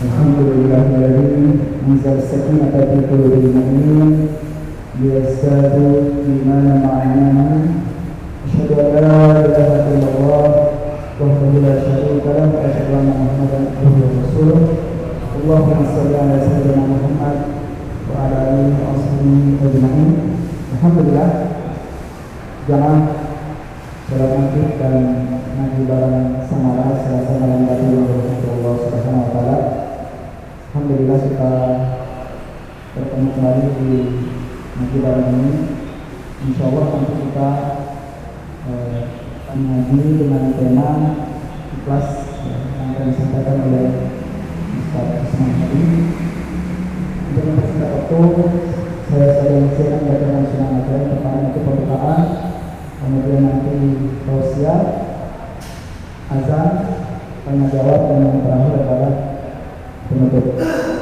Alhamdulillahilladzi anzala as-sakinata fi qulubil mu'minin liyazdadu imanan ma'a imanihim. Asyhadu an la ilaha illallah wahdahu la syarika lahu wa asyhadu anna Muhammadan abduhu wa rasuluh. Allahumma shalli ala sayyidina Muhammad wa ala alihi wa sahbihi ajma'in. Alhamdulillah, jamaah salat maghrib dan ngaji bareng Samara Selasa malam tadi Allah Subhanahu wa taala. Alhamdulillah kita bertemu kembali di ngaji bareng ini. Insyaallah nanti kita mengaji dengan tema ikhlas yang akan disampaikan oleh Ustaz Usman tadi. Untuk mempersingkat waktu, saya mensiapkan bacaan sunnah ajaran. Pertama itu pembukaan, kemudian nanti tausiah, azan, tanya jawab, dan yang terakhir adalah penutup.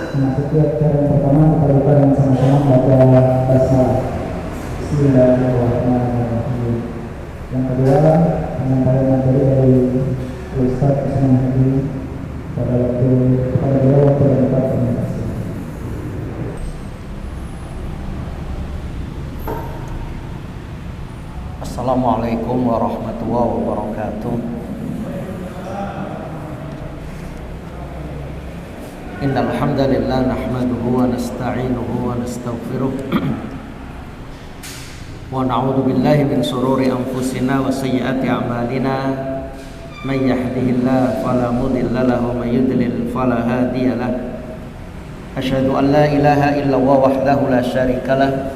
Memasuki acara yang pertama, kita buka dengan sama-sama baca basmalah. Bismillahirrahmanirrahim. Yang kedua, penyampaian materi dari Ustaz Usman Hadi pada beliau waktu dan tempat. Terima kasih. Assalamualaikum warahmatullahi wabarakatuh. Innal hamdalillah nahmaduhu wa nasta'inuhu wa nastaghfiruh wa na'udzu billahi min shururi anfusina wa sayyiati a'malina. May yahdihillahu fala mudilla lahu wa may yudlil fala hadiya lahu. Asyhadu an la ilaha illallah wahdahu la syarika lahu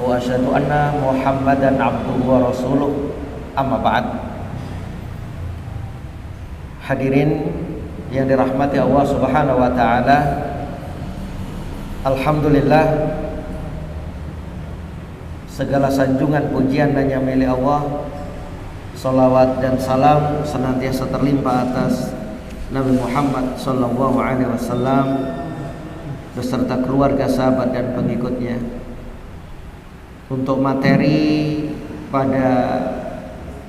wa asyhadu anna Muhammadan abduhu wa rasuluh. Amma ba'd. Hadirin yang dirahmati Allah Subhanahu wa taala, alhamdulillah segala sanjungan pujian hanya milik Allah. Salawat dan salam senantiasa terlimpah atas Nabi Muhammad sallallahu alaihi wasallam beserta keluarga, sahabat dan pengikutnya. Untuk materi pada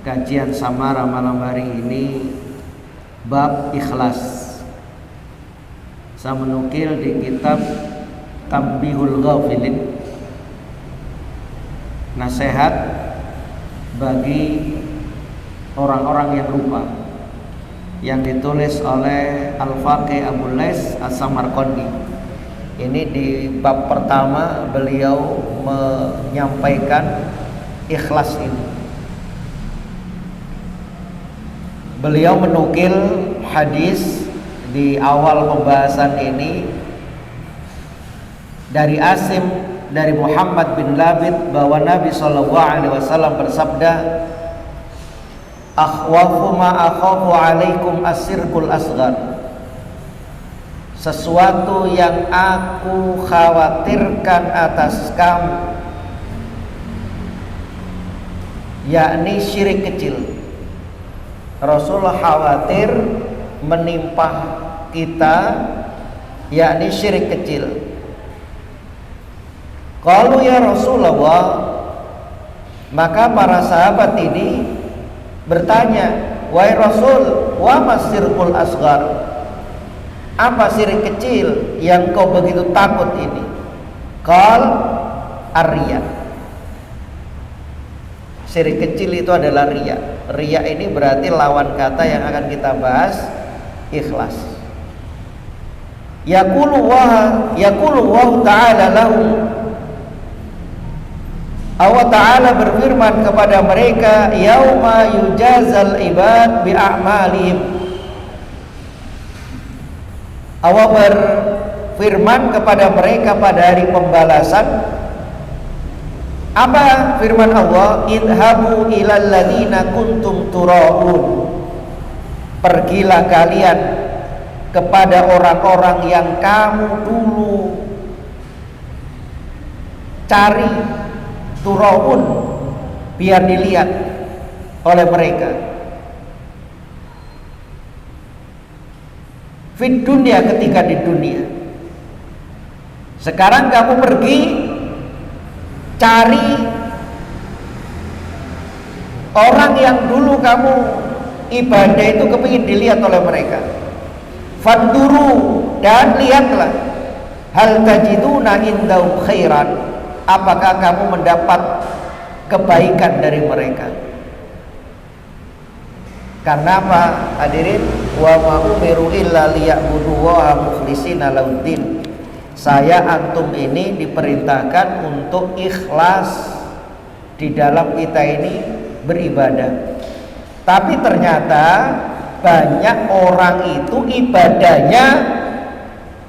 kajian Samara malam hari ini, bab ikhlas. Saya menukil di kitab Tanbihul Ghafilin, nasihat bagi orang-orang yang lupa, yang ditulis oleh Al-Faqih Abu Lais As-Samarqandi. Ini di bab pertama beliau menyampaikan ikhlas ini. Beliau menukil hadis di awal pembahasan ini dari Asim dari Muhammad bin Labid bahwa Nabi SAW bersabda, akhwafu ma akhafu alaikum asirkul asghar. Sesuatu yang aku khawatirkan atas kamu, yakni syirik kecil. Rasulullah khawatir menimpa kita, yakni syirik kecil. Qalu ya Rasulullah, maka para sahabat ini bertanya, wahai Rasul, wa masirkul asghar, apa syirik kecil yang kau begitu takut ini? Qal ar-riya. Syirik kecil itu adalah riya. Riya ini berarti lawan kata yang akan kita bahas, ikhlas. Yaqulu wa ta'ala lahu, Allah Ta'ala berfirman kepada mereka, yauma yujazal ibad bi'a'malihim. Allah berfirman kepada mereka pada hari pembalasan. Apa firman Allah? Idhabu ilal ladzina kuntum turaun. Pergilah kalian kepada orang-orang yang kamu dulu cari, turaun, biar dilihat oleh mereka. Fit dunia, ketika di dunia. Sekarang kamu pergi cari orang yang dulu kamu ibadah itu kepingin dilihat oleh mereka. Fanduru, dan lihatlah, hal tajiduna indahum khairan, apakah kamu mendapat kebaikan dari mereka. Karena apa? Hadirin, wa ma umiru illa liya'budullaha mukhlishina lahuddin. Saya antum ini diperintahkan untuk ikhlas di dalam kita ini beribadah. Tapi ternyata banyak orang itu ibadahnya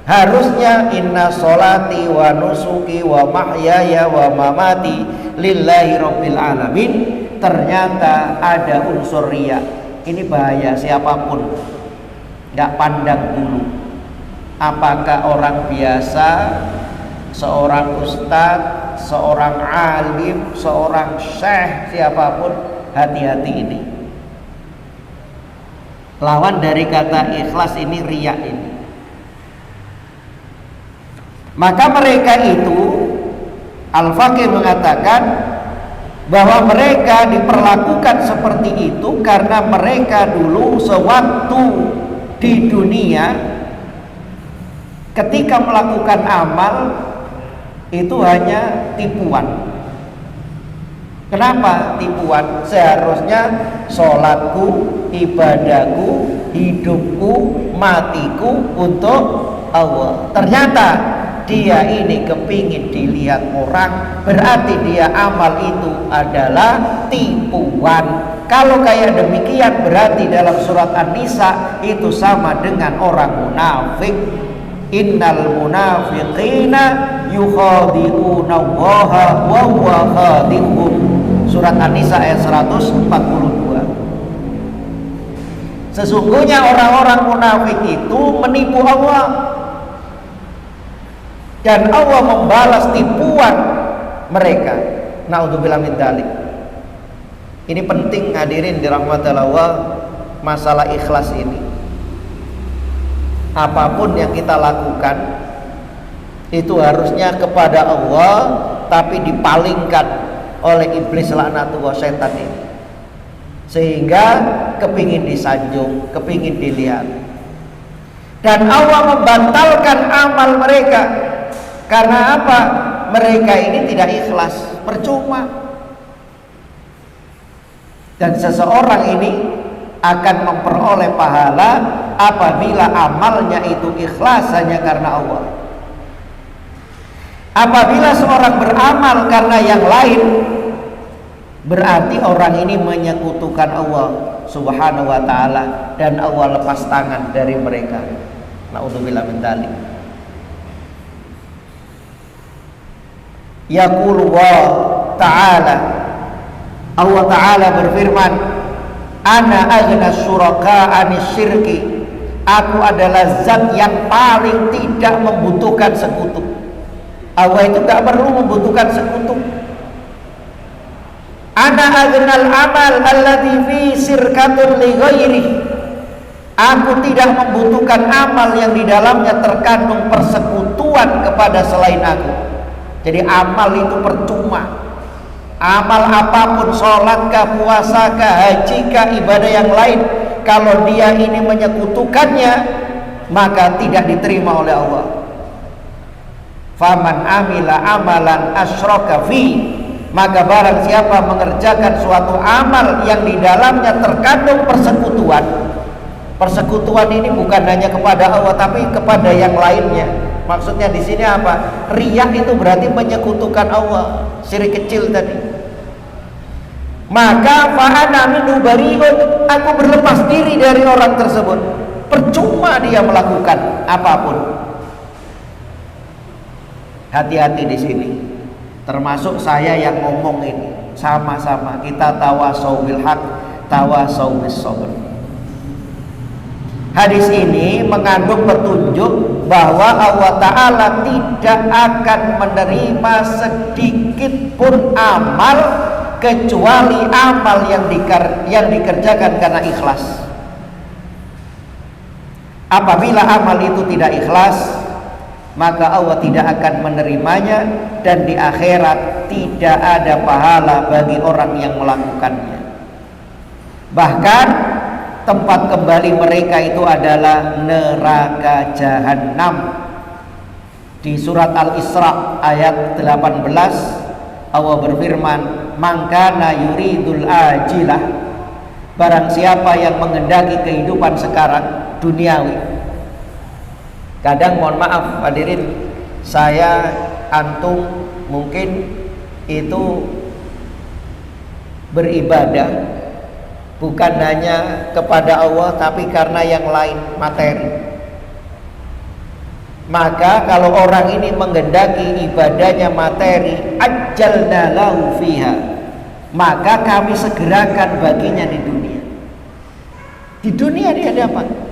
harusnya inna sholati wa nusuki wa mahyaya wa mamati lillahi rabbil alamin. Ternyata ada unsur riya. Ini bahaya, siapapun nggak pandang dulu apakah orang biasa, seorang ustadz, seorang alim, seorang syekh, siapapun, hati-hati ini. Lawan dari kata ikhlas ini riya ini. Maka mereka itu, Al-Faqih mengatakan bahwa mereka diperlakukan seperti itu karena mereka dulu sewaktu di dunia ketika melakukan amal itu hanya tipuan. Kenapa tipuan? Seharusnya sholatku, ibadahku, hidupku, matiku untuk Allah. Ternyata dia ini kepingin dilihat orang, berarti dia amal itu adalah tipuan. Kalau kayak demikian berarti dalam surat An-Nisa itu sama dengan orang munafik. Innal munafiqina yukhadi'una Allaha wa huwa khadi'uhum. Surat An-Nisa ayat 142. Sesungguhnya orang-orang munafik itu menipu Allah, dan Allah membalas tipuan mereka. Naudzubillah min dzalik. Ini penting hadirin dirahmatillah Allah, masalah ikhlas ini. Apapun yang kita lakukan itu harusnya kepada Allah, tapi dipalingkan oleh iblis laknatullah, setan ini, sehingga kepingin disanjung, kepingin dilihat. Dan Allah membatalkan amal mereka. Karena apa? Mereka ini tidak ikhlas, percuma. Dan seseorang ini akan memperoleh pahala apabila amalnya itu ikhlas hanya karena Allah. Apabila seorang beramal karena yang lain, berarti orang ini menyekutukan Allah Subhanahu wa ta'ala, dan Allah lepas tangan dari mereka. Naudzubillah min dzalik. Yaqulu ta'ala, Allah Ta'ala berfirman, ana aghna syuraka anis syirki, aku adalah zat yang paling tidak membutuhkan sekutu. Allah itu tidak perlu membutuhkan sekutu. Ana aghnal amal alladhi fi syirkatun li ghairi, aku tidak membutuhkan amal yang di dalamnya terkandung persekutuan kepada selain aku. Jadi amal itu percuma. Amal apapun, sholatkah, puasakah, hajikah, ibadah yang lain, kalau dia ini menyekutukannya, maka tidak diterima oleh Allah. Faman amila amalan asyraka fi, maka barang siapa mengerjakan suatu amal yang di dalamnya terkandung persekutuan. Persekutuan ini bukan hanya kepada Allah, tapi kepada yang lainnya. Maksudnya di sini apa? Riya itu berarti menyekutukan Allah, syirik kecil tadi. Maka fa'ana minhu bari'un, aku berlepas diri dari orang tersebut. Percuma dia melakukan apapun. Hati-hati di sini. Termasuk saya yang ngomong ini, sama-sama kita tawasau bil haq, tawasau bis sabr. Hadis ini mengandung petunjuk bahwa Allah Ta'ala tidak akan menerima sedikit pun amal kecuali amal yang dikerjakan karena ikhlas. Apabila amal itu tidak ikhlas, maka Allah tidak akan menerimanya, dan di akhirat tidak ada pahala bagi orang yang melakukannya. Bahkan tempat kembali mereka itu adalah neraka jahanam. Di surat Al-Isra ayat 18 Allah berfirman, "Man kana yuridul ajilah," barang siapa yang menghendaki kehidupan sekarang duniawi. Kadang mohon maaf hadirin, saya antum mungkin itu beribadah bukan hanya kepada Allah tapi karena yang lain, materi. Maka kalau orang ini menghendaki ibadahnya materi, ajjalna lahu fiha, maka kami segerakan baginya di dunia. Di dunia dia dapat.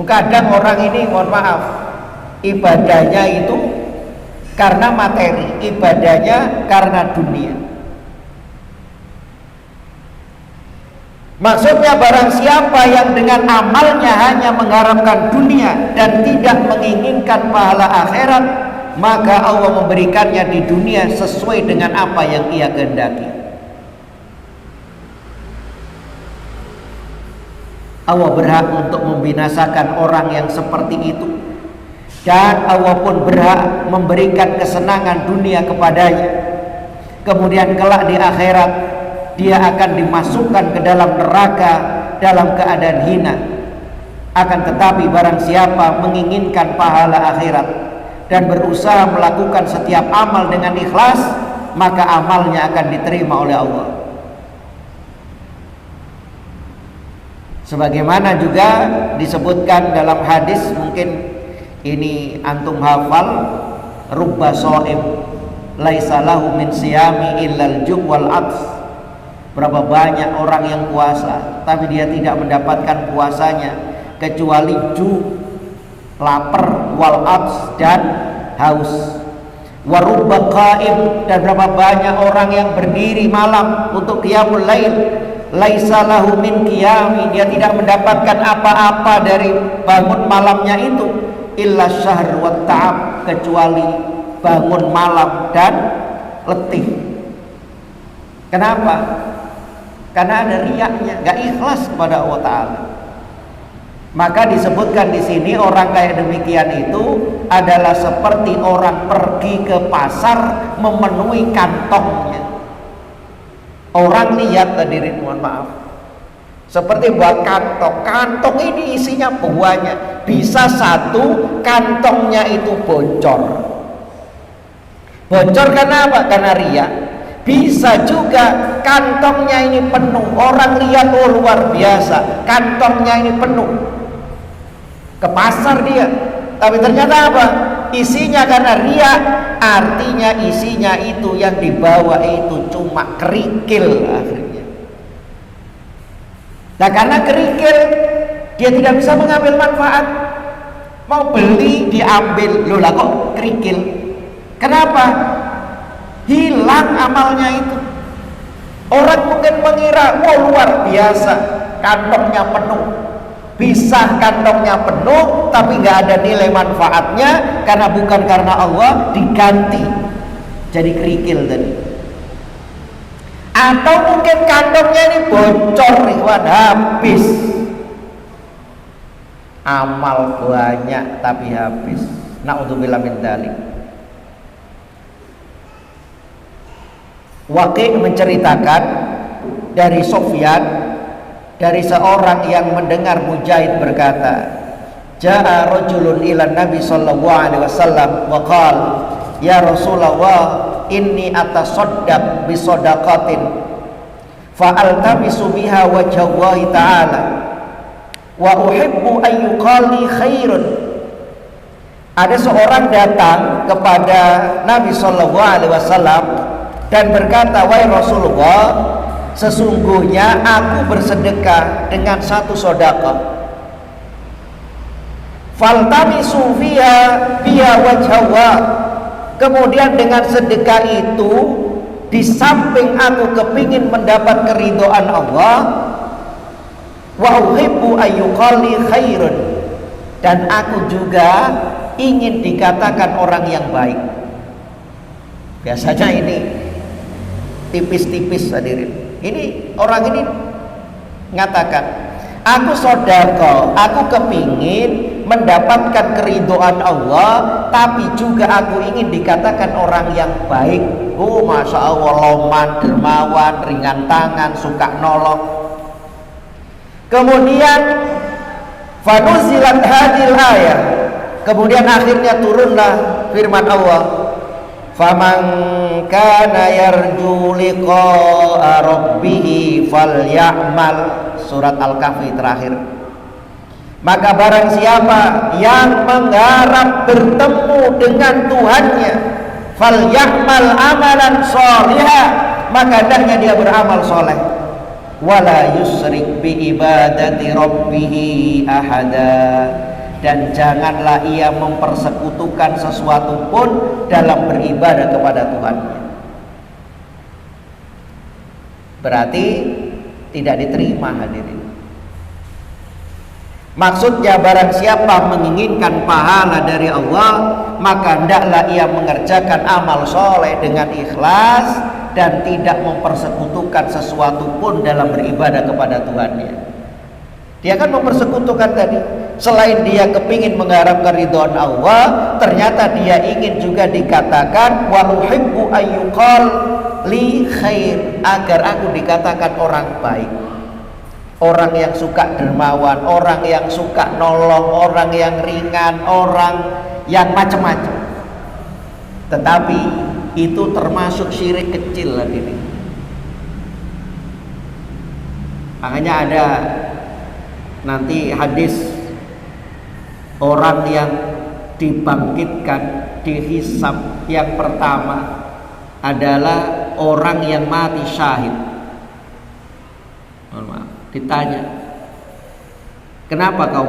Kadang orang ini mohon maaf, ibadahnya itu karena materi, ibadahnya karena dunia. Maksudnya barang siapa yang dengan amalnya hanya mengharapkan dunia dan tidak menginginkan pahala akhirat, maka Allah memberikannya di dunia sesuai dengan apa yang ia kehendaki. Allah berhak untuk membinasakan orang yang seperti itu, dan Allah pun berhak memberikan kesenangan dunia kepadanya. Kemudian kelak di akhirat dia akan dimasukkan ke dalam neraka dalam keadaan hina. Akan tetapi barang siapa menginginkan pahala akhirat dan berusaha melakukan setiap amal dengan ikhlas, maka amalnya akan diterima oleh Allah. Sebagaimana juga disebutkan dalam hadis, mungkin ini antum hafal, rubba shaim laisa lahu min siyami illal ju' wal 'aths. Berapa banyak orang yang puasa tapi dia tidak mendapatkan puasanya kecuali lapar, wal 'aths dan haus. Wa rubba qa'im, dan berapa banyak orang yang berdiri malam untuk qiyamul lail, laisa lahu min qiyami, dia tidak mendapatkan apa-apa dari bangun malamnya itu, illa syahr wa ta'ab, kecuali bangun malam dan letih. Kenapa? Karena ada riyaknya, gak ikhlas kepada Allah Ta'ala. Maka disebutkan di sini orang kayak demikian itu adalah seperti orang pergi ke pasar memenuhi kantongnya. Orang lihat, hadirin mohon maaf, seperti buat kantong. Kantong ini isinya buahnya. Bisa satu kantongnya itu bocor. Bocor karena apa? Karena riya. Bisa juga kantongnya ini penuh. Orang lihat, oh luar biasa, kantongnya ini penuh. Ke pasar dia, tapi ternyata apa? Isinya karena riya. Artinya isinya itu yang dibawa itu cuma kerikil akhirnya. Nah karena kerikil, dia tidak bisa mengambil manfaat. Mau beli diambil, loh lah kok kerikil. Kenapa? Hilang amalnya itu. Orang mungkin mengira, wah luar biasa, kantongnya penuh. Bisa kantongnya penuh, tapi nggak ada nilai manfaatnya karena bukan karena Allah, diganti jadi kerikil tadi. Atau mungkin kantongnya ini bocor, ikhwan, habis. Amal banyak tapi habis. Na'udzubillah min dzalik. Waqi' menceritakan dari Sufyan, dari seorang yang mendengar Mujahid berkata, ja'a rajulun ila Nabi sallallahu alaihi wasallam wa qala, ya Rasulullah, inni atasaddaq bi shadaqatin fa altamisu biha wajha Allah ta'ala wa uhibbu an yuqali khairun. Ada seorang datang kepada Nabi sallallahu alaihi wasallam dan berkata, wahai Rasulullah, sesungguhnya aku bersedekah dengan satu sedekah. Faltamisu fiha biha wajhallah. Kemudian dengan sedekah itu, di samping aku kepingin mendapat keridhaan Allah, wa uhibbu ayyuqali khairun, dan aku juga ingin dikatakan orang yang baik. Biasanya ini tipis-tipis hadirin. Ini orang ini ngatakan, aku sodako, aku kepingin mendapatkan keridhaan Allah, tapi juga aku ingin dikatakan orang yang baik. Oh, masya Allah, loman, dermawan, ringan tangan, suka nolong. Kemudian fanuzilat hadil ayat, kemudian akhirnya turunlah firman Allah, faman kana yarju liqa'a rabbih falyamal, surat Al-Kahfi terakhir. Maka barang siapa yang mengharap bertemu dengan Tuhannya, falyamal amalan sholihah, maka hendaknya dia beramal soleh. Wala yusrik bi ibadati rabbih ahada, dan janganlah ia mempersekutukan sesuatu pun dalam beribadah kepada Tuhannya. Berarti tidak diterima, hadirin. Maksudnya barang siapa menginginkan pahala dari Allah, maka hendaklah ia mengerjakan amal soleh dengan ikhlas dan tidak mempersekutukan sesuatu pun dalam beribadah kepada Tuhannya. Dia kan mempersekutukan tadi. Selain dia kepingin mengharapkan ridhaan Allah, ternyata dia ingin juga dikatakan wa uhibbu ayyuqal li khair, agar aku dikatakan orang baik, orang yang suka dermawan, orang yang suka nolong, orang yang ringan, orang yang macam-macam. Tetapi itu termasuk syirik kecil lah ini. Makanya ada nanti hadis orang yang dibangkitkan, dihisab yang pertama adalah orang yang mati syahid. Mohon maaf, ditanya, kenapa kau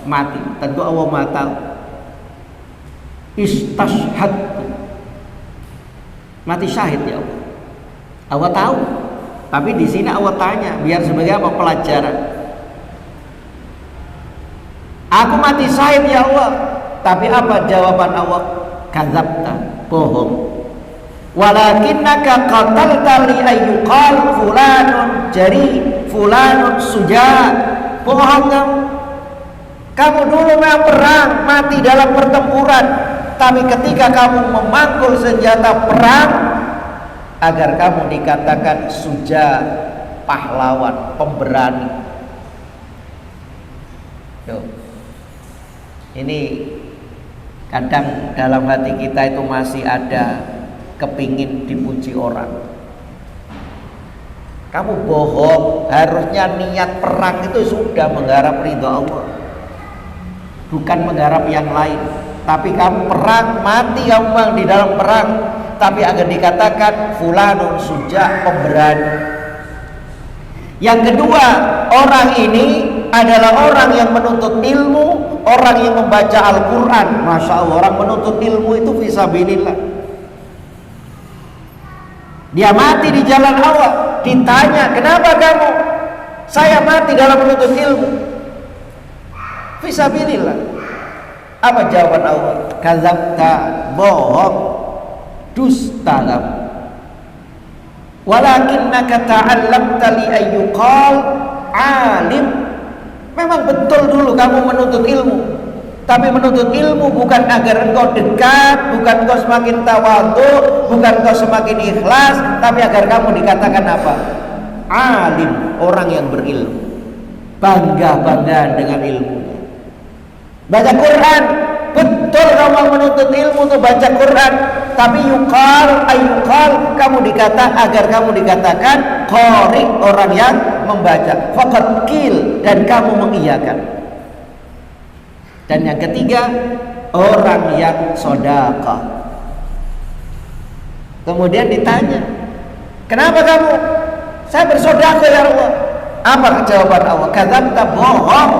mati? Tentu Allah Maha tahu. Istashhadtu, mati syahid ya Allah. Allah tahu. Tapi di sini Allah tanya biar sebagai apa? Pelajaran. Aku mati syahid ya Allah. Tapi apa jawaban Allah? Kadzabta, bohong. Walakinnaka qatalta li ayyuqal fulanun jari, fulanun suja. Bohong kamu. Kamu dulu memang perang, mati dalam pertempuran, tapi ketika kamu memangkul senjata perang, agar kamu dikatakan suja, pahlawan, pemberani. Yo. Ini kadang dalam hati kita itu masih ada kepingin dipuji orang. Kamu bohong, harusnya niat perang itu sudah mengharap ridha Allah, bukan mengharap yang lain. Tapi kamu perang, mati kamu di dalam perang, tapi agar dikatakan fulanun suja, pemberani. Yang kedua, orang ini adalah orang yang menuntut ilmu, orang yang membaca Al-Quran. Masya Allah, orang menuntut ilmu itu fisabilillah. Dia mati di jalan Allah. Ditanya, kenapa kamu? Saya mati dalam menuntut ilmu. Fisabilillah. Apa jawaban Allah? Kadzabta, bohong, dusta kamu. Walakinnaka ta'allamta li ayyuqal alim. Memang betul dulu kamu menuntut ilmu, tapi menuntut ilmu bukan agar engkau dekat, bukan engkau semakin tawadhu, bukan engkau semakin ikhlas, tapi agar kamu dikatakan apa? Alim, orang yang berilmu, bangga-banggaan dengan ilmunya. Baca Quran, betul kamu menuntut ilmu untuk baca Quran, tapi yuqal ayyuqal, kamu agar kamu dikatakan qari, orang yang membaca. Faqad qil, dan kamu mengiyakan. Dan yang ketiga, orang yang sodaqah. Kemudian ditanya, kenapa kamu? Saya bersodaqah ya Allah. Apa jawaban Allah? Kadzabta, bohong.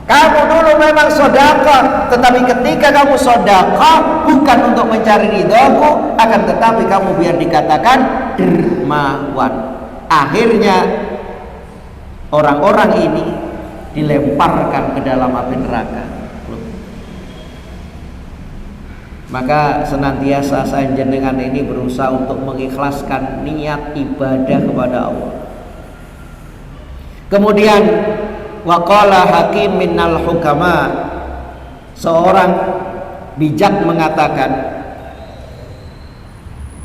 Kamu dulu memang sodaqah, tetapi ketika kamu sodaqah bukan untuk mencari ridhoku, akan tetapi kamu biar dikatakan dermawan. Akhirnya orang-orang ini dilemparkan ke dalam api neraka. Maka senantiasa saya jenengan ini berusaha untuk mengikhlaskan niat ibadah kepada Allah. Kemudian waqala hakim minal hukama, seorang bijak mengatakan,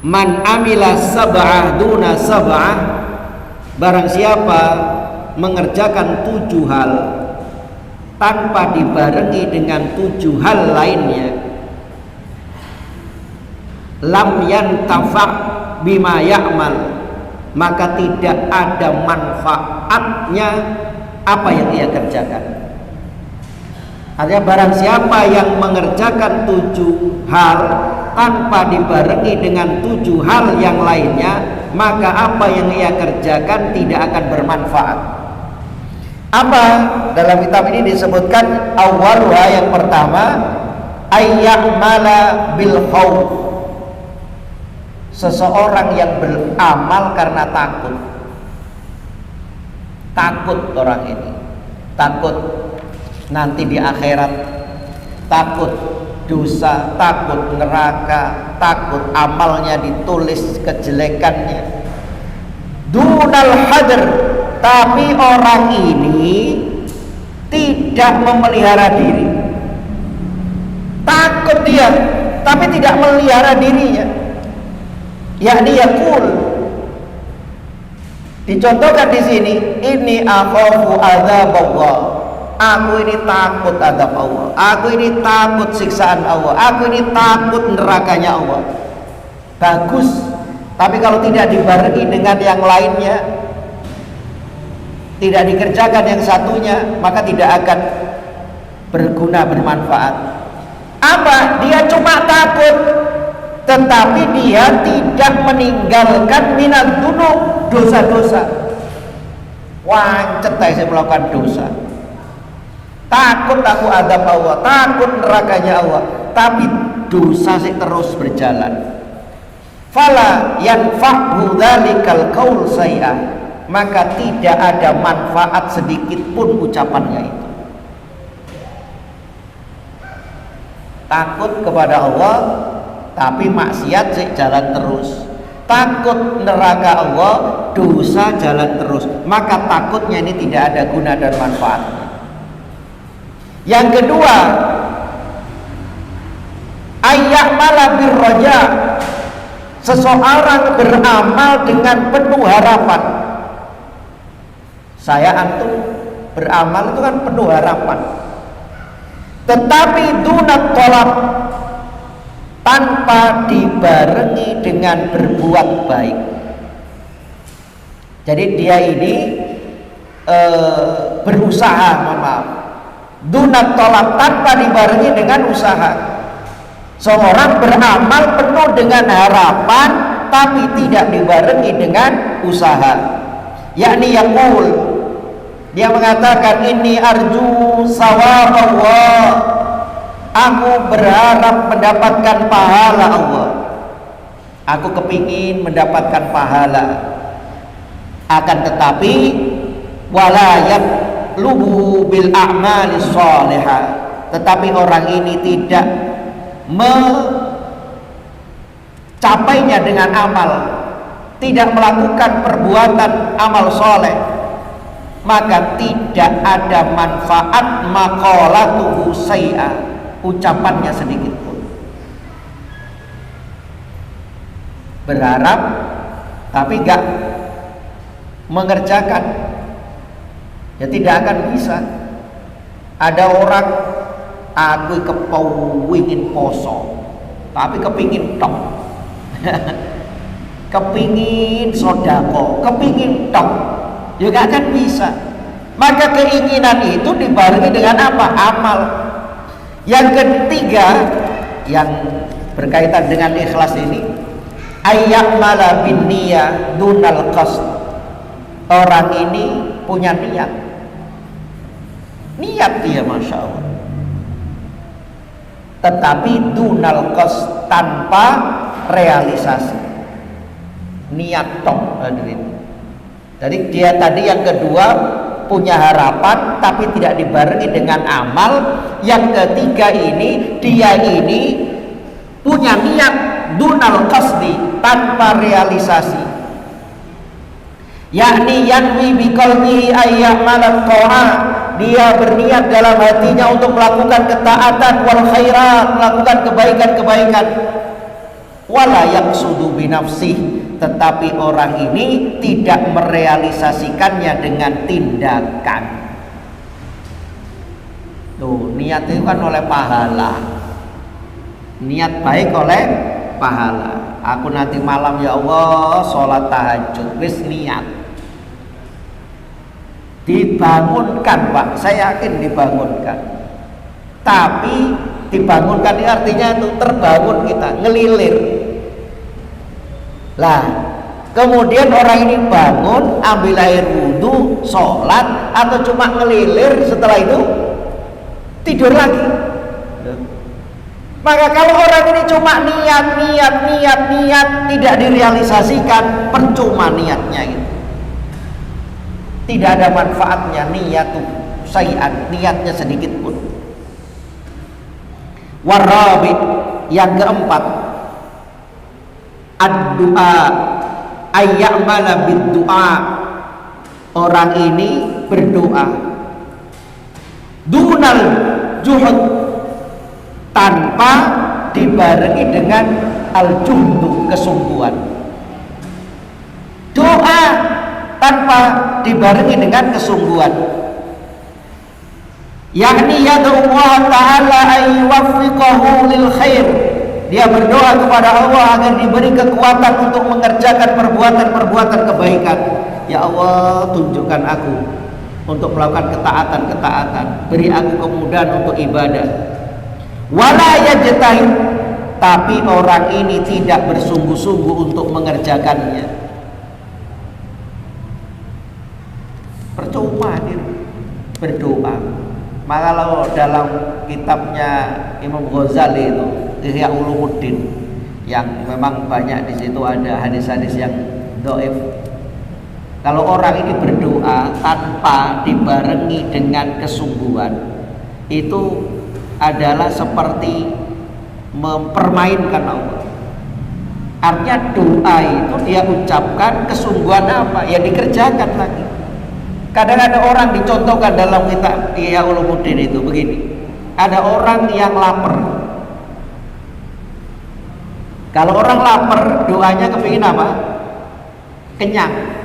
man amila sab'ah duna sab'ah, barang siapa mengerjakan 7 hal tanpa dibarengi dengan 7 hal lainnya, lam yantafa' bima ya'mal, maka tidak ada manfaatnya apa yang ia kerjakan. Artinya barang siapa yang mengerjakan 7 hal tanpa dibarengi dengan 7 hal yang lainnya, maka apa yang ia kerjakan tidak akan bermanfaat. Apa? Dalam kitab ini disebutkan awwaluha, yang pertama, ayya'mala bil khauf, seseorang yang beramal karena takut. Takut orang ini, takut nanti di akhirat, takut dosa, takut neraka, takut amalnya ditulis kejelekannya. Dunal hadr, tapi orang ini tidak memelihara diri. Takut dia, tapi tidak memelihara dirinya. Yakni yaqul, dicontohkan di sini, ini akhafu adzaballah, aku ini takut azab Allah, aku ini takut siksaan Allah, aku ini takut nerakanya Allah. Bagus, tapi kalau tidak dibarengi dengan yang lainnya, tidak dikerjakan yang satunya, maka tidak akan berguna, bermanfaat. Apa? Dia cuma takut, tetapi dia tidak meninggalkan minat dunub, dosa-dosa. Wancet saya melakukan dosa, takut aku azab Allah, takut nerakanya Allah, tapi dosa sih terus berjalan. Fala yanfa'hu dzalikal qaul say'a, maka tidak ada manfaat sedikit pun ucapannya itu. Takut kepada Allah tapi maksiat sih jalan terus, takut neraka Allah, dosa jalan terus, maka takutnya ini tidak ada guna dan manfaatnya. Yang kedua, ayya'mala birraja, seseorang beramal dengan penuh harapan. Saya antum beramal itu kan penuh harapan, tetapi dunat tolak, tanpa dibarengi dengan berbuat baik. Jadi dia ini berusaha, maaf, dunat tolak, tanpa dibarengi dengan usaha. Seorang beramal penuh dengan harapan tapi tidak dibarengi dengan usaha. Yakni yaqul, dia mengatakan, ini arju sawab Allah, aku berharap mendapatkan pahala Allah, aku kepingin mendapatkan pahala. Akan tetapi walayat lubu bil a'mali sholihah, tetapi orang ini tidak mencapainya dengan amal, tidak melakukan perbuatan amal soleh, maka tidak ada manfaat maqalatuhu say'a, ucapannya sedikit pun. Berharap tapi gak mengerjakan, ya tidak akan bisa. Ada orang, aku kepingin poso tapi kepingin tok kepingin sodako, kepingin tok, ya gak akan bisa. Maka keinginan itu dibarengi dengan apa? Amal. Yang ketiga, yang berkaitan dengan ikhlas ini, ayya'mala bin niyah dunal qasd, orang ini punya niat dia, masya Allah, tetapi dunal qasd, tanpa realisasi, niat tok, hadirin. Jadi dia tadi yang kedua punya harapan tapi tidak dibarengi dengan amal. Yang ketiga ini, dia ini punya niat dunal qasdi, tanpa realisasi. yakni yanwi biqalbihi ayyamalat ta'at, dia berniat dalam hatinya untuk melakukan ketaatan wal khairat, melakukan kebaikan-kebaikan. Wala yaqsudu binafsih, tetapi orang ini tidak merealisasikannya dengan tindakan. Tuh, niat itu kan oleh pahala. Niat baik oleh pahala. Aku nanti malam ya Allah sholat tahajud, wis niat. Dibangunkan Pak, saya yakin dibangunkan. Tapi dibangunkan ini artinya itu terbangun kita, ngelilir. Lah, kemudian orang ini bangun, ambil air wudhu, sholat, atau cuma ngelilir, setelah itu tidur lagi. Maka kalau orang ini cuma niat, tidak direalisasikan, percuma niatnya itu. Tidak ada manfaatnya niyatu sayi'an, niatnya sedikit pun. Warabi, yang keempat, ad-du'a ayya'mala bid-du'a, orang ini berdoa dunal juhud, tanpa dibarengi dengan al-juhdu, kesungguhan. Doa tanpa dibarengi dengan kesungguhan, yakni yad'ullah ta'ala ayyuwaffiqahu lil khair, dia berdoa kepada Allah agar diberi kekuatan untuk mengerjakan perbuatan-perbuatan kebaikan. Ya Allah, tunjukkan aku untuk melakukan ketaatan-ketaatan, beri aku kemudahan untuk ibadah. Wala yajtahid, tapi orang ini tidak bersungguh-sungguh untuk mengerjakannya. Percuma dia berdoa. Maka kalau dalam kitabnya Imam Ghazali itu Ihya Ulumuddin, yang memang banyak di situ ada hadis-hadis yang dhaif. Kalau orang ini berdoa tanpa dibarengi dengan kesungguhan, itu adalah seperti mempermainkan Allah. Artinya doa itu dia ucapkan, kesungguhan apa? Ya dikerjakan lagi. Kadang ada orang dicontohkan dalam kitab Ihya Ulumuddin itu begini. Ada orang yang lapar. Kalau orang lapar, doanya kepingin apa? Kenyang.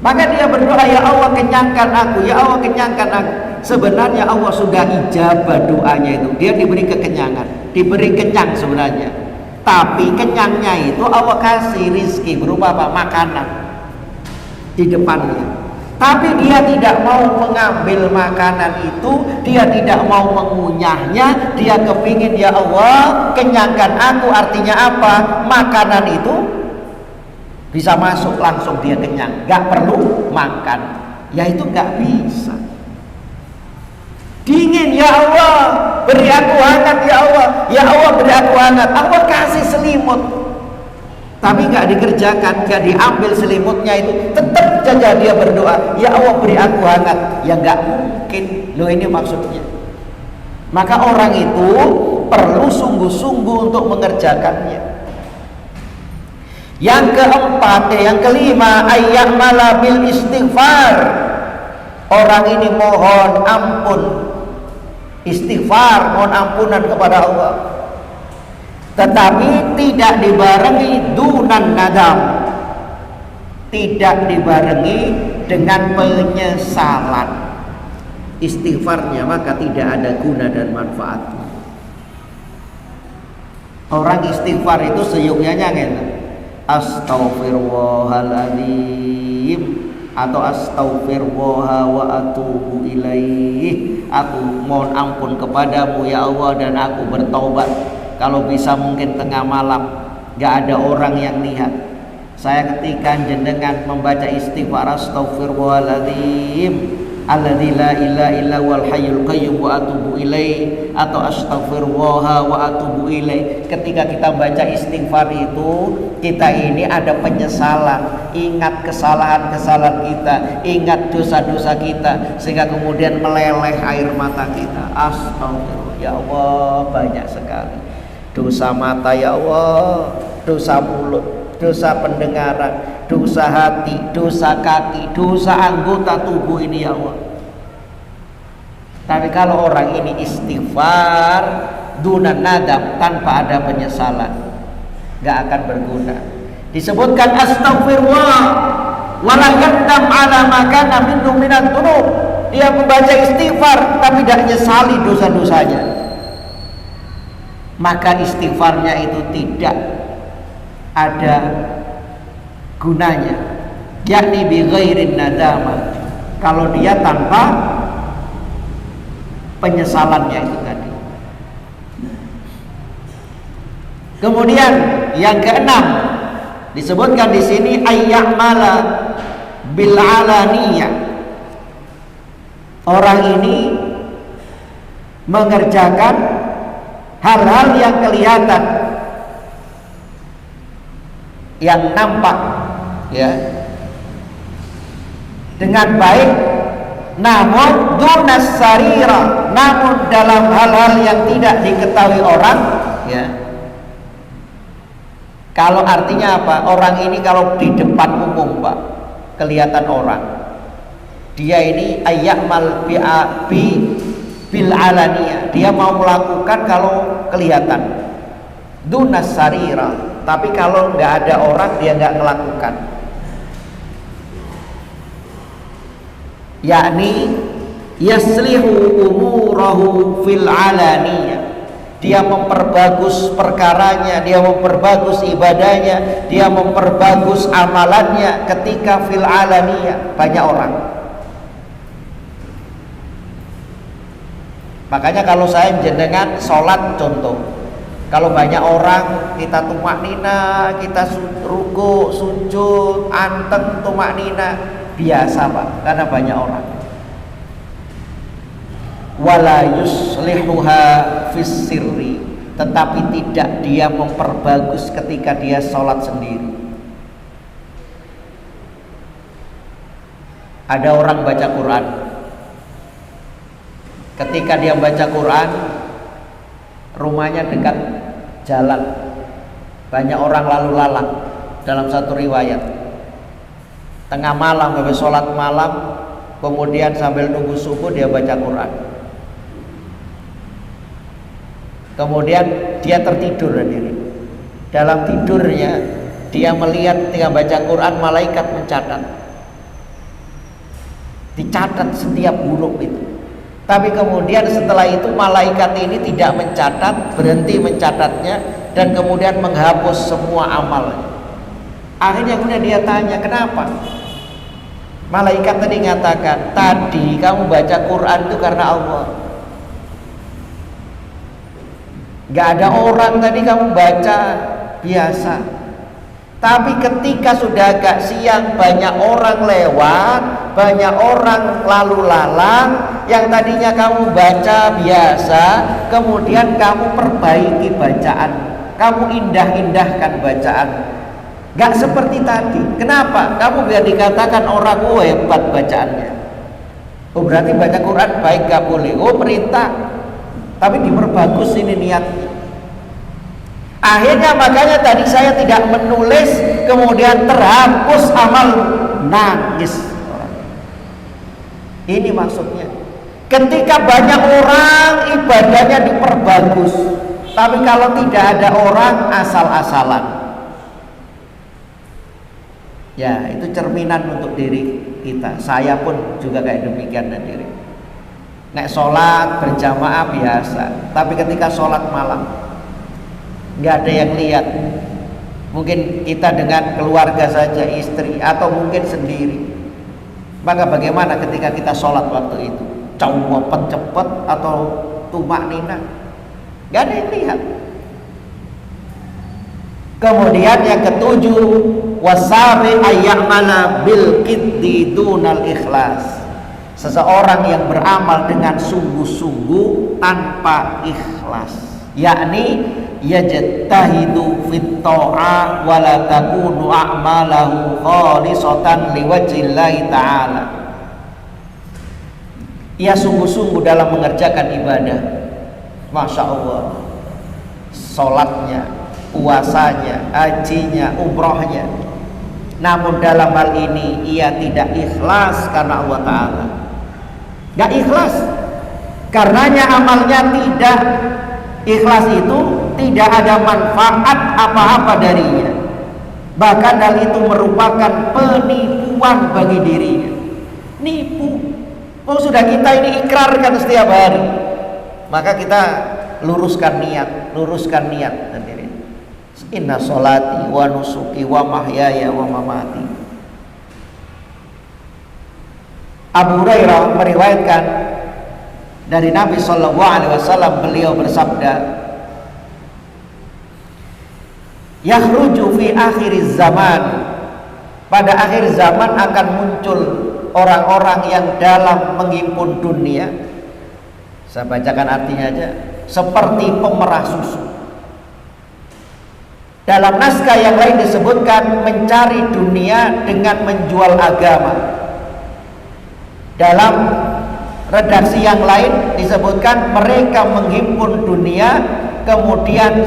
Maka dia berdoa, ya Allah kenyangkan aku, ya Allah kenyangkan aku. Sebenarnya Allah sudah ijabah doanya itu. Dia diberi kekenyangan, diberi kenyang sebenarnya. Tapi kenyangnya itu Allah kasih rizki berupa apa? Makanan di depannya. Tapi dia tidak mau mengambil makanan itu, dia tidak mau mengunyahnya, dia kepingin ya Allah kenyangkan aku. Artinya apa? Makanan itu bisa masuk langsung dia kenyang, gak perlu makan. Ya itu gak bisa. Dingin, ya Allah beri aku hangat, ya Allah, ya Allah beri aku hangat. Allah kasih selimut, tapi gak dikerjakan, gak diambil selimutnya itu, tetap saja dia berdoa, ya Allah beri aku hangat. Ya gak mungkin. Loh, ini maksudnya. Maka orang itu perlu sungguh-sungguh untuk mengerjakannya. Yang keempat, yang kelima, ayyamala bil istighfar, orang ini mohon ampun, istighfar, mohon ampunan kepada Allah, tetapi tidak dibarengi dunan nadam, tidak dibarengi dengan penyesalan. Istighfarnya maka tidak ada guna dan manfaatnya. Orang istighfar itu seyuknya ngene, astaghfirullahaladzim atau astaghfirullah wa atubu ilaih, aku mohon ampun kepadamu ya Allah dan aku bertaubat. Kalau bisa mungkin tengah malam, gak ada orang yang lihat, saya ketika jenengan membaca istighfar astaghfirullahaladzim alladzi la ilaha illa huwal hayyul qayyum wa atubu ilaih, atau astaghfirullah wa atubu ilaih. Ketika kita baca istighfar itu, kita ini ada penyesalan, ingat kesalahan-kesalahan kita, ingat dosa-dosa kita, sehingga kemudian meleleh air mata kita. Astagfirullah, ya Allah banyak sekali dosa mata, ya Allah, dosa mulut, dosa pendengaran, dosa hati, dosa kaki, dosa anggota tubuh ini ya Allah. Tapi kalau orang ini istighfar dunan nadam, tanpa ada penyesalan, nggak akan berguna. Disebutkan astagfirullah wala yandam ala ma kana minhum minadz dzunub. Dia membaca istighfar tapi tidak menyesali dosa-dosanya, maka istighfarnya itu tidak ada gunanya, yakni bi ghairin nadama, kalau dia tanpa penyesalannya itu tadi. Kemudian yang keenam disebutkan di sini ayyamala bil alaniyah. Orang ini mengerjakan hal-hal yang kelihatan, yang nampak, ya, dengan baik, namun dunas sarira, namun dalam hal-hal yang tidak diketahui orang, ya. Kalau artinya apa? Orang ini kalau di depan umum, Pak, kelihatan orang, dia ini ayyamal bil alaniyah, dia mau melakukan kalau kelihatan, dunas sarira, tapi kalau nggak ada orang dia nggak melakukan, yakni yaslihu umurahu fil alaniyah, dia memperbagus perkaranya, dia memperbagus ibadahnya, dia memperbagus amalannya ketika fil alaniyah, banyak orang. Makanya kalau saya jenengan sholat contoh, kalau banyak orang kita tumak nina, kita ruku, sujud, anteng tumak nina, biasa Pak, karena banyak orang. Wala yuslihuha fis sirri, tetapi tidak dia memperbagus ketika dia sholat sendiri. Ada orang baca Quran, ketika dia baca Quran, rumahnya dekat jalan, banyak orang lalu lalang. Dalam satu riwayat, tengah malam habis sholat malam, kemudian sambil nunggu subuh dia baca Quran. Kemudian dia tertidur sendiri. Dalam tidurnya dia melihat ketika baca Quran, malaikat mencatat, dicatat setiap huruf itu. Tapi kemudian setelah itu malaikat ini tidak mencatat, berhenti mencatatnya, dan kemudian menghapus semua amalnya. Akhirnya kemudian dia tanya, kenapa? Malaikat tadi mengatakan, tadi kamu baca Quran itu karena Allah. Gak ada orang tadi kamu baca biasa. Tapi ketika sudah agak siang, banyak orang lewat, banyak orang lalu lalang, yang tadinya kamu baca biasa, kemudian kamu perbaiki bacaan, kamu indah-indahkan bacaan. Gak seperti tadi. Kenapa? Kamu biar dikatakan orang hebat bacaannya. Oh berarti baca Quran baik gak boleh. Oh perintah, tapi diperbagus ini niatnya. Akhirnya makanya tadi saya tidak menulis, kemudian terhapus amal, nangis. Ini maksudnya. Ketika banyak orang ibadahnya diperbagus, tapi kalau tidak ada orang asal-asalan, ya itu cerminan untuk diri kita. Saya pun juga kayak demikian dan diri. Nek sholat berjamaah biasa, tapi ketika sholat malam nggak ada yang lihat. Mungkin kita dengan keluarga saja, istri, atau mungkin sendiri. Maka bagaimana ketika kita sholat waktu itu? Cepet atau tumak nina? Nggak ada yang lihat. Kemudian yang ketujuh, wasabi ayyamala bil qiddi dunal ikhlas. Seseorang yang beramal dengan sungguh-sungguh tanpa ikhlas, yakni yajtahidu fit ta'ah wa la takunu a'malahu khalisatan liwajhillahi ta'ala. Ia sungguh-sungguh dalam mengerjakan ibadah, Masya Allah, sholatnya, puasanya, hajinya, umrohnya, namun dalam hal ini ia tidak ikhlas karena Allah Ta'ala. Gak ikhlas, karenanya amalnya tidak ikhlas, itu tidak ada manfaat apa-apa darinya. Bahkan hal itu merupakan penipuan bagi dirinya. Nipu. Oh, sudah kita ini ikrarkan setiap hari, maka kita luruskan niat sendiri. Inna sholati wa nusuki wa mahyaya wa mamati. Abu Hurairah meriwayatkan dari Nabi Shallallahu Alaihi Wasallam, beliau bersabda, yakhruju fi akhir zaman, pada akhir zaman akan muncul orang-orang yang dalam menghimpun dunia. Saya bacakan artinya aja, seperti pemerah susu. Dalam naskah yang lain disebutkan mencari dunia dengan menjual agama. Dalam redaksi yang lain disebutkan mereka menghimpun dunia kemudian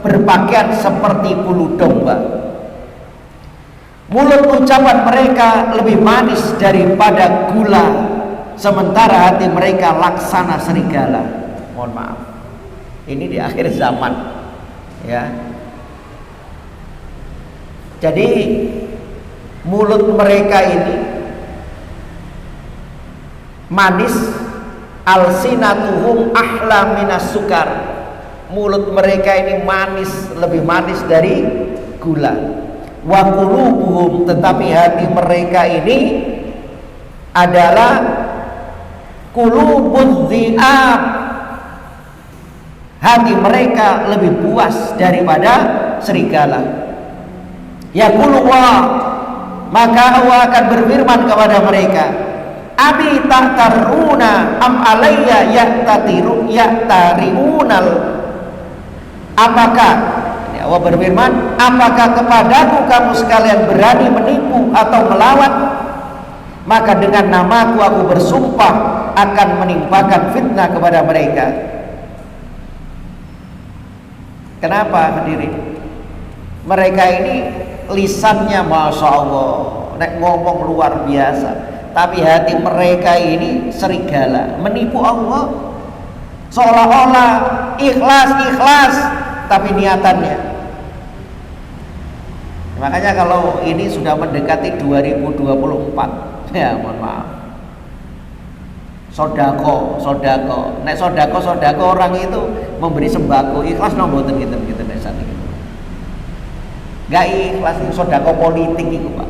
berpakaian seperti bulu domba. Mulut ucapan mereka lebih manis daripada gula, sementara hati mereka laksana serigala. Mohon maaf, ini di akhir zaman, ya. Jadi mulut mereka ini manis, alsinatuhum ahla minas sukar. Mulut mereka ini manis, lebih manis dari gula. Wa qulubuhum, tetapi hati mereka ini adalah qulubuz dhi'ab. Hati mereka lebih buas daripada serigala. Yaqulu wa, maka Allah akan berfirman kepada mereka, abi tahtaruna am alayya yahtariunal. Apakah, Allah berfirman, apakah kepadaku kamu sekalian berani menipu atau melawan? Maka dengan namaku aku bersumpah akan menimpakan fitnah kepada mereka. Kenapa hadirin? Mereka ini lisannya Masya Allah, nek ngomong luar biasa, tapi hati mereka ini serigala, menipu Allah. Seolah-olah ikhlas, tapi niatannya. Makanya kalau ini sudah mendekati 2024, ya mohon maaf, sodako, nek sodako orang itu memberi sembako, ikhlas nomboten gitu biasanya. Gak ikhlas, sodako politik itu Pak.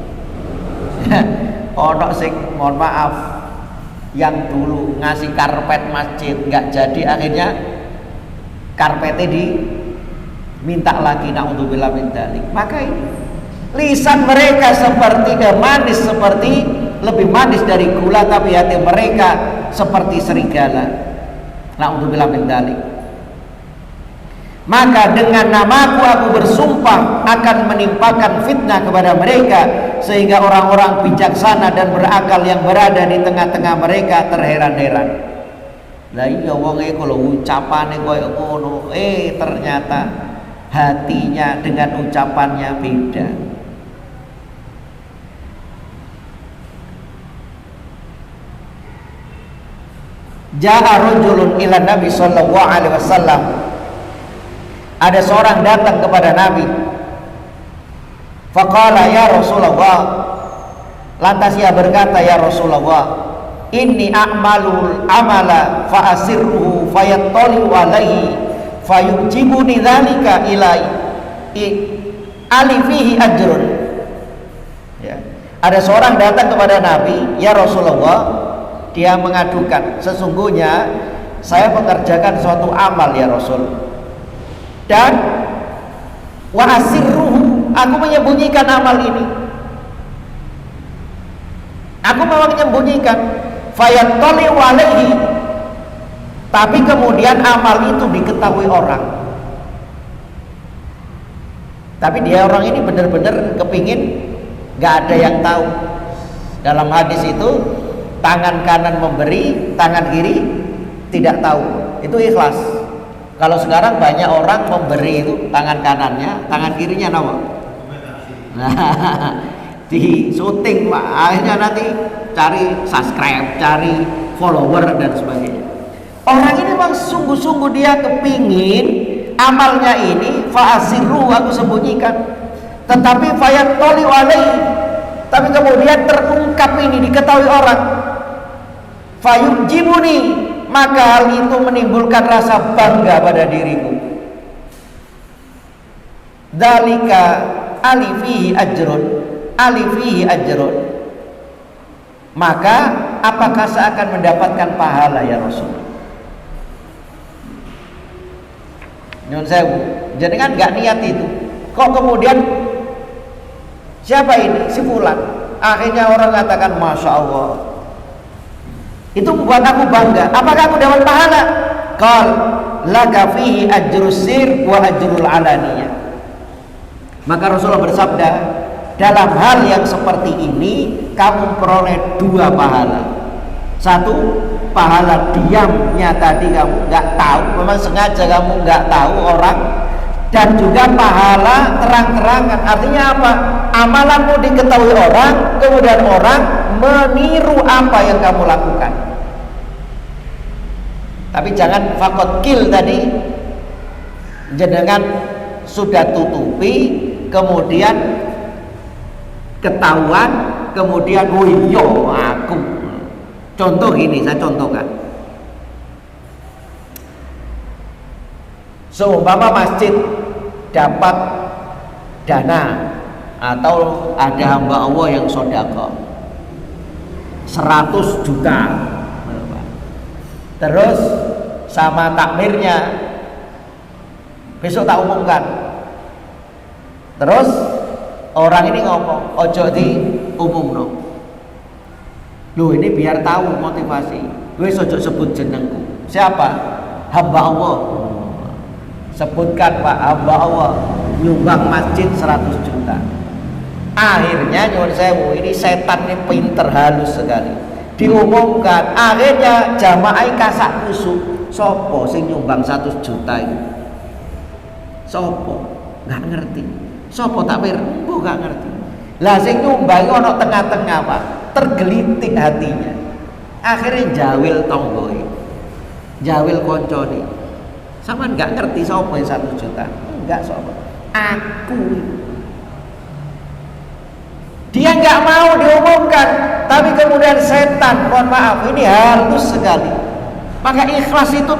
Ono sing mohon maaf, yang dulu ngasih karpet masjid gak jadi, akhirnya karpetnya diminta lagi, naudzubillah min dzalik. Maka ini lisan mereka seperti manis, seperti lebih manis dari gula, tapi hati mereka seperti serigala, naudzubillah min dzalik. Maka dengan namaku aku bersumpah akan menimpakan fitnah kepada mereka, sehingga orang-orang bijaksana dan berakal yang berada di tengah-tengah mereka terheran-heran. Lah iya wong e kalau ucapane koyo ngono, ternyata hatinya dengan ucapannya beda. Ja'a rajulun ila Nabi sallallahu alaihi wasallam. Ada seorang datang kepada Nabi. Faqala ya Rasulullah. Lantas ia berkata, ya Rasulullah, inni a'malul amala fa asirruhu fayattali'u alaihi fayujibuni dzalika ilai ali fihi ajrun. Ya. Ada seorang datang kepada Nabi, ya Rasulullah, dia mengadukan, sesungguhnya saya mengerjakan suatu amal ya Rasul, dan wa asirruhu, aku menyembunyikan amal ini, aku memang menyembunyikan, fayattali'u alaihi, tapi kemudian amal itu diketahui orang. Tapi dia orang ini benar-benar kepingin gak ada yang tahu. Dalam hadis itu tangan kanan memberi, tangan kiri tidak tahu. Itu ikhlas. Kalau sekarang banyak orang memberi itu tangan kanannya, tangan kirinya apa? Nah, di syuting Pak, akhirnya nanti cari subscribe, cari follower dan sebagainya. Orang ini memang sungguh-sungguh dia kepingin amalnya ini fa'asiru, aku sembunyikan, tetapi fayatoli alaihi, tapi kemudian terungkap ini diketahui orang, fayujibuni, maka hal itu menimbulkan rasa bangga pada diriku. Dzalika alifihi ajrun, maka apakah seakan mendapatkan pahala ya Rasul? Nyun sewu, jenengan nggak niat itu, kok kemudian siapa ini? Si fulan. Akhirnya orang katakan Masya Allah, itu membuat aku bangga. Apakah aku dapat pahala? Qal laka fihi ajrus sir wa ajrul alaniyah. Maka Rasulullah bersabda, dalam hal yang seperti ini kamu peroleh 2 pahala. 1, pahala diamnya tadi kamu nggak tahu, memang sengaja kamu nggak tahu orang, dan juga pahala terang-terangan. Artinya apa? Amalanmu diketahui orang, kemudian orang meniru apa yang kamu lakukan. Tapi jangan fakot kil tadi, jenengan sudah tutupi, kemudian ketahuan, kemudian oh iya aku. Contoh gini, saya contohkan. Seumpama masjid dapat dana atau ada hamba Allah yang sodako 100 juta, terus sama takmirnya besok tak umumkan, terus orang ini ngomong ojo di umumno, loh ini biar tahu motivasi, gue ojo sebut jenengku, siapa? Hamba Allah. Sebutkan Pak, hamba Allah nyumbang masjid 100 juta. Akhirnya nyuwun sewu, ini setan ini pinter halus sekali. Diumumkan, akhirnya jamaah kasak kusuk. Sopo sing nyumbang 100 juta itu? Sopo? Nggak ngerti. Sopo takmir? Oh nggak ngerti. Lah sing nyumbang ono tengah-tengah Pak, tergelitik hatinya. Akhirnya jawil tonggoi, jawil konconi. Sama nggak ngerti sopo yang 1 juta? Enggak sopo. Aku. Dia nggak mau diumumkan, tapi kemudian setan, mohon maaf, ini halus sekali. Maka ikhlas itu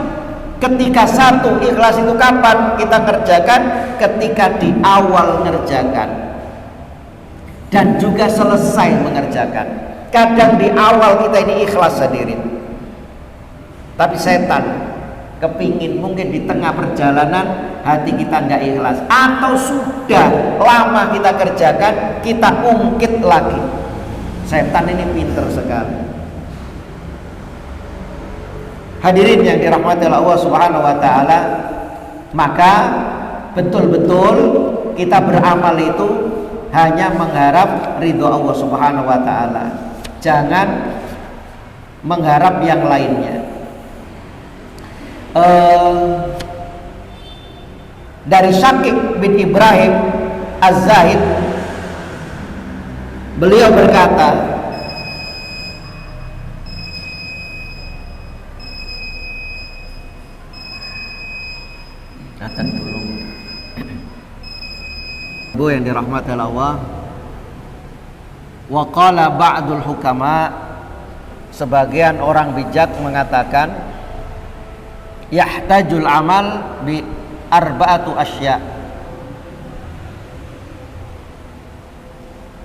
ketika satu, ikhlas itu kapan kita kerjakan? Ketika di awal ngerjakan dan juga selesai mengerjakan. Kadang di awal kita ini ikhlas sendiri, tapi setan kepingin mungkin di tengah perjalanan hati kita nggak ikhlas, atau sudah lama kita kerjakan kita ungkit lagi. Setan ini pinter sekali. Hadirin yang dirahmati Allah Subhanahu wa taala, maka betul-betul kita beramal itu hanya mengharap ridho Allah Subhanahu wa taala. Jangan mengharap yang lainnya. Dari Syakik bin Ibrahim Az-Zahid, beliau berkata, datang dulu Bu yang dirahmati Allah, wa qala ba'dul hukama, sebagian orang bijak mengatakan, yahtajul amal bi arba'atu asya,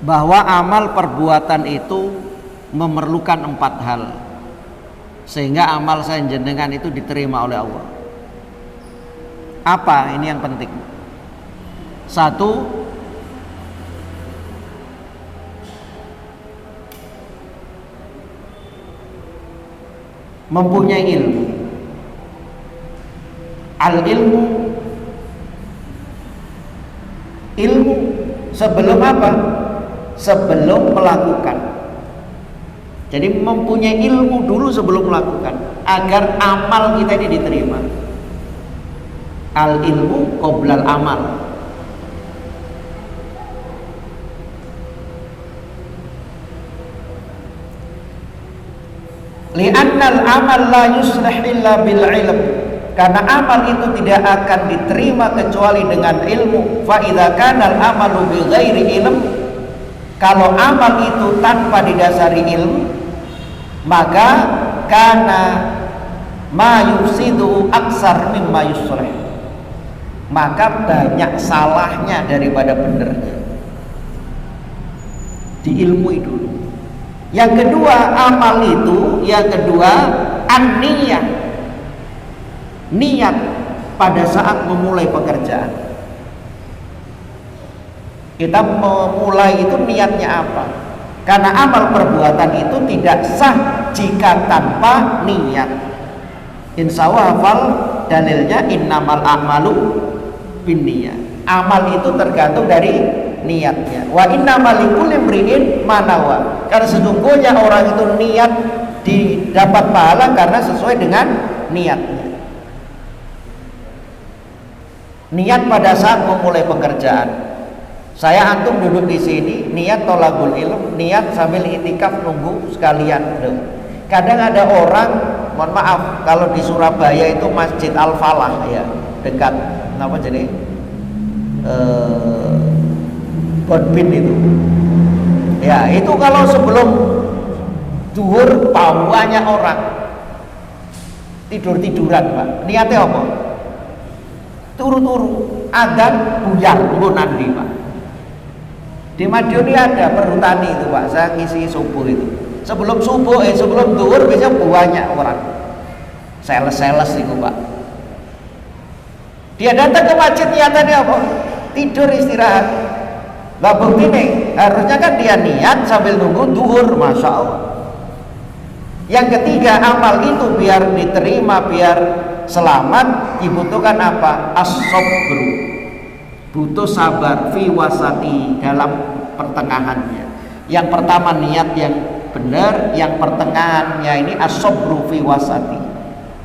bahwa amal perbuatan itu memerlukan 4 hal sehingga amal saya jenengan itu diterima oleh Allah. Apa ini yang penting? 1, mempunyai ilmu. Ilmu sebelum apa? Sebelum melakukan. Jadi mempunyai ilmu dulu sebelum melakukan, agar amal kita ini diterima. Al ilmu qoblal amal. Li'annal amal la yuslih illa bil ilm. Karena amal itu tidak akan diterima kecuali dengan ilmu. Fa idza kana al amalu bi ghairi ilm, kalau amal itu tanpa didasari ilmu, maka karena ma yufsidu aksar mimma yuslih, maka banyak salahnya daripada benernya. Diilmui dulu. Yang kedua, amal itu, yang kedua an-niyah, niat pada saat memulai pekerjaan. Kita memulai itu niatnya apa? Karena amal perbuatan itu tidak sah jika tanpa niat. Insya Allah hafal dalilnya innamal a'malu binniyat. Amal itu tergantung dari niatnya. Wa innamal likulli imri'in ma nawa. Karena sesungguhnya orang itu niat didapat pahala karena sesuai dengan niatnya. Niat pada saat memulai pekerjaan. Saya antum duduk di sini, niat tolabul ilm, niat sambil itikaf nunggu sekalian. Kadang ada orang, mohon maaf, kalau di Surabaya itu Masjid Al Falah ya, dekat apa jadi Godbin itu. Ya, itu kalau sebelum zuhur banyak orang tidur-tiduran, Pak. Niatnya apa? Turu-turu, adzan buyar pun nanti, Pak. Di Madiun ini ada perhutani itu, Pak. Saya ngisi subuh itu. Sebelum subuh, sebelum zuhur biasanya banyak orang. Sales-sales itu, Pak. Dia datang ke masjid niatannya apa? Tidur istirahat. Lah bukti nih, harusnya kan dia niat sambil nunggu zuhur, masya Allah. Yang ketiga, amal itu biar diterima, biar selamat, dibutuhkan apa? As-sabru, butuh sabar fi wasati, dalam pertengahannya. Yang pertama niat yang benar, yang pertengahannya ini as-sabru fi wasati,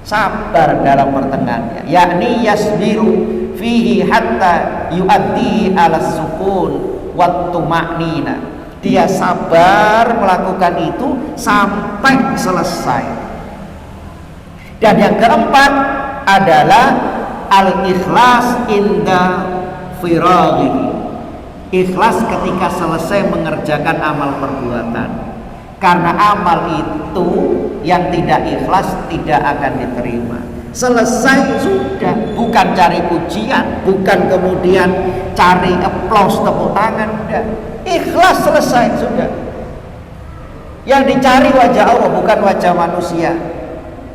sabar dalam pertengahannya, yakni yasbiru fihi hatta yuaddi ala sukun wa tuma'nina. Dia sabar melakukan itu sampai selesai. Dan yang keempat adalah al-ikhlas inda firaghihi, ikhlas ketika selesai mengerjakan amal perbuatan. Karena amal itu yang tidak ikhlas tidak akan diterima. Selesai sudah, bukan cari pujian, bukan kemudian cari aplaus tepuk tangan, udah ikhlas selesai sudah. Yang dicari wajah Allah bukan wajah manusia.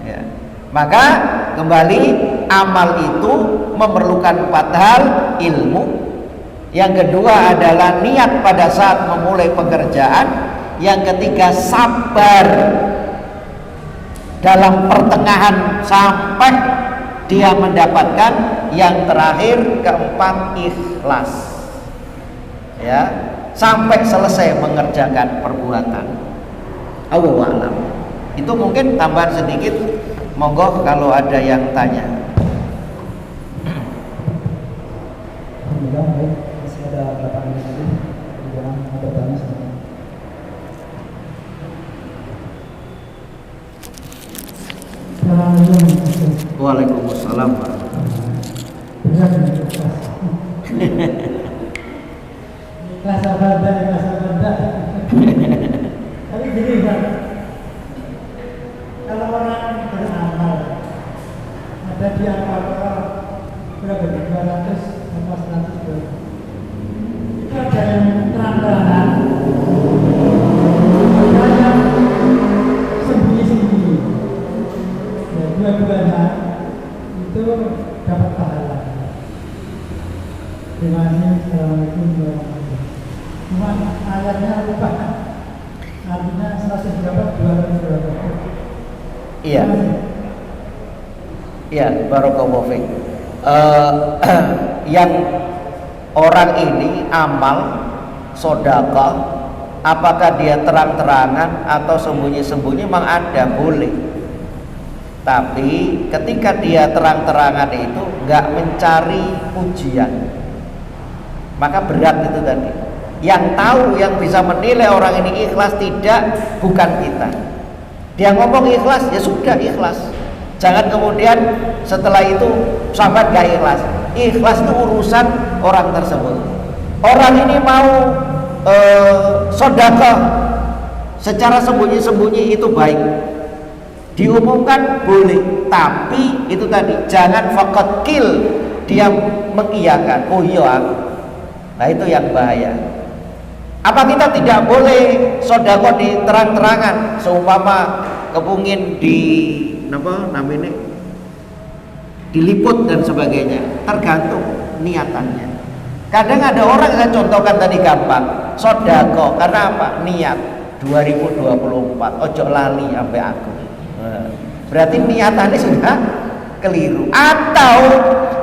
Ya. Maka kembali, amal itu memerlukan 4 hal: ilmu, yang kedua adalah niat pada saat memulai pekerjaan, yang ketiga sabar dalam pertengahan sampai dia mendapatkan, yang terakhir keempat ikhlas, ya, sampai selesai mengerjakan perbuatan. Allahu a'lam. Itu mungkin tambahan sedikit, monggo kalau ada yang tanya. Alhamdulillah, baik. Masih ada berapa menit lagi? Jangan ada tanya sama. Assalamualaikum. Waalaikumsalam. Benar nih, kelas abada. Tapi gini kan, kalau orang beramal, ada di angka berapa? 200 sama 100. Itu ada yang terang-terangan, ada yang sembunyi-sembunyi. Ya, dua-duanya itu dapat pahala. Terima kasih. Assalamualaikum warahmatullahi wabarakatuh. Cuma ayatnya lupa. Artinya 100 berapa? 200 berapa? Iya. Iya, barakallahu fiik. Yang orang ini amal sedekah, apakah dia terang-terangan atau sembunyi-sembunyi, memang ada, boleh. Tapi ketika dia terang-terangan itu nggak mencari pujian, maka berat itu tadi. Yang tahu, yang bisa menilai orang ini ikhlas tidak, bukan kita. Dia ngomong ikhlas, ya sudah ikhlas. Jangan kemudian setelah itu sahabat gak ikhlas. Ikhlas itu urusan orang tersebut. Orang ini mau sedekah secara sembunyi-sembunyi itu baik, diumumkan boleh, tapi itu tadi jangan faqat kill, dia mengiyakan, oh iya aku. Nah itu yang bahaya. Apa kita tidak boleh sedekah di terang-terangan, seumpama kepungin di apa namanya diliput dan sebagainya, tergantung niatannya. Kadang ada orang, saya contohkan tadi gampang, sedekah karena apa? Niat 2024 ojo lali sampai aku. Berarti niatannya sudah keliru. Atau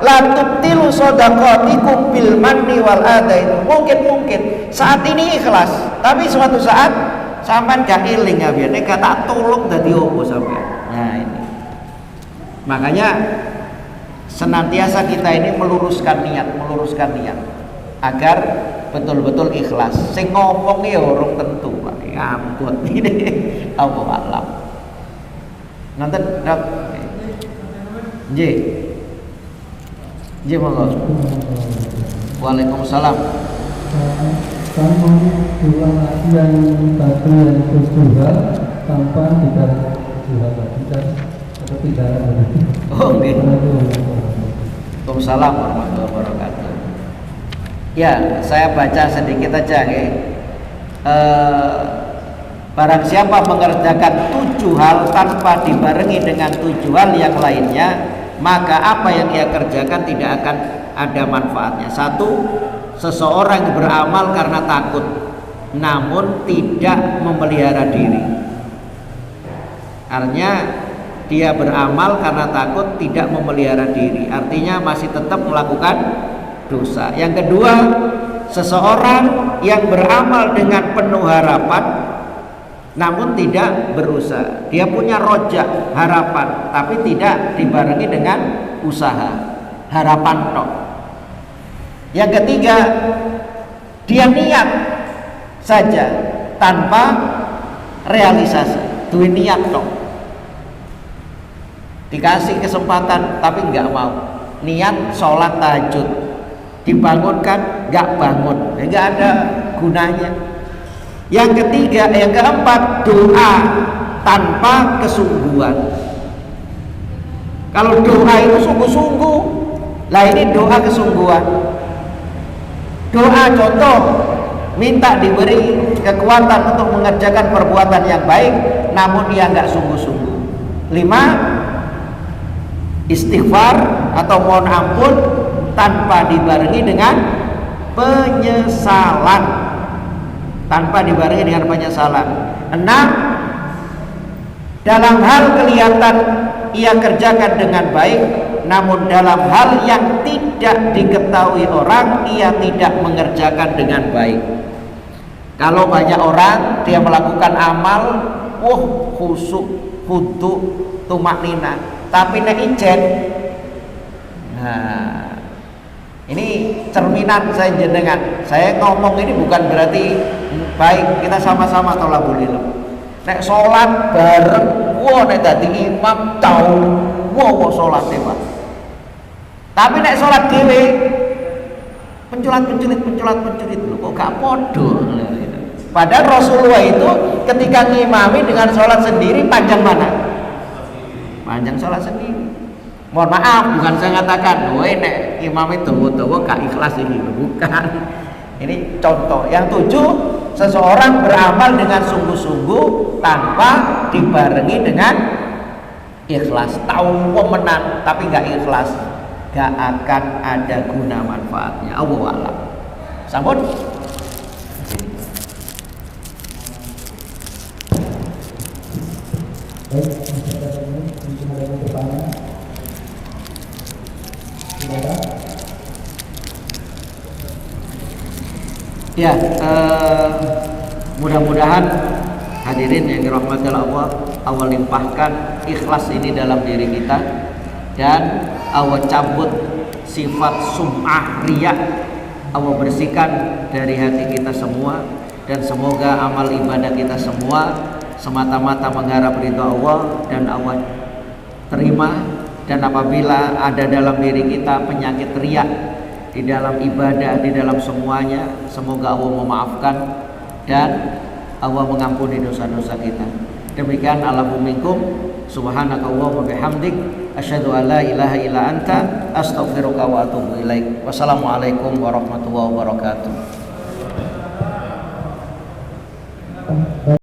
la tubtilu shadaqatikum bil manni wal adha, itu mungkin saat ini ikhlas, tapi suatu saat sampean gak eling ya biar nek tak tolong dadi opo sampean. Nah ini. Makanya senantiasa kita ini meluruskan niat agar betul-betul ikhlas. Sing ngomong ya orang tentu Pak. Ampun ini Allah alam. Nonton Dok. Nggih. Nggih monggo. Waalaikumsalam. Kamu dua yang satu yang tujuan tanpa tidak tujuan tidak atau tidak ada. Oh nggih. Waalaikumsalam warahmatullahi wabarakatuh. Ya, saya baca sedikit aja ya. Barang siapa mengerjakan 7 hal tanpa dibarengi dengan 7 hal yang lainnya, maka apa yang ia kerjakan tidak akan ada manfaatnya. 1. Seseorang beramal karena takut, namun tidak memelihara diri. Artinya dia beramal karena takut, tidak memelihara diri. Artinya masih tetap melakukan dosa. Yang kedua, seseorang yang beramal dengan penuh harapan namun tidak berusaha. Dia punya rojak, harapan, tapi tidak dibarengi dengan usaha, harapan tok. Yang ketiga, dia niat saja tanpa realisasi, duwe niat tok. Dikasih kesempatan tapi nggak mau. Niat sholat tahajud, dibangunkan nggak bangun, nggak ada gunanya. Yang ketiga, yang keempat, doa tanpa kesungguhan. Kalau doa itu sungguh-sungguh, lah ini doa kesungguhan. Doa contoh, minta diberi kekuatan untuk mengerjakan perbuatan yang baik, namun dia nggak sungguh-sungguh. 5, istighfar atau mohon ampun tanpa dibarengi dengan penyesalan. Tanpa dibarengi dengan penyesalan. 6, dalam hal kelihatan ia kerjakan dengan baik, namun dalam hal yang tidak diketahui orang ia tidak mengerjakan dengan baik. Kalau banyak orang dia melakukan amal, khusyuk, khudu, tumaknina, tapi nek ijen. Nah, ini cerminan saya jenengan. Saya ngomong ini bukan berarti baik, kita sama-sama tolabulillah. Nek sholat bareng, nek dadi imam tau, sholat Pak. Tapi nek sholat dhewe penculat lho, kok gak podo. Padahal Rasulullah itu ketika ngimami dengan sholat sendiri panjang mana? Panjang sholat sendiri. Mohon maaf, bukan saya katakan, nek imam itu gak ikhlas ini, bukan. Ini contoh. Yang 7, seseorang beramal dengan sungguh-sungguh tanpa dibarengi dengan ikhlas. Tahu pemenang tapi gak ikhlas, gak akan ada guna manfaatnya. Allahu a'lam. Sampun. Baik, mungkin ada pertanyaan. Ya, mudah-mudahan hadirin yang dirahmati Allah limpahkan ikhlas ini dalam diri kita, dan Allah cabut sifat sum'ah riya, Allah bersihkan dari hati kita semua, dan semoga amal ibadah kita semua semata-mata mengharap ridha Allah dan Allah terima. Dan apabila ada dalam diri kita penyakit riya di dalam ibadah, di dalam semuanya, semoga Allah memaafkan dan Allah mengampuni dosa-dosa kita. Demikian Allahu minkum, subhanakallahumma bihamdik, asyhadu an la ilaha illa anta, astaghfiruka wa atubu ilaik. Wassalamualaikum warahmatullahi wabarakatuh.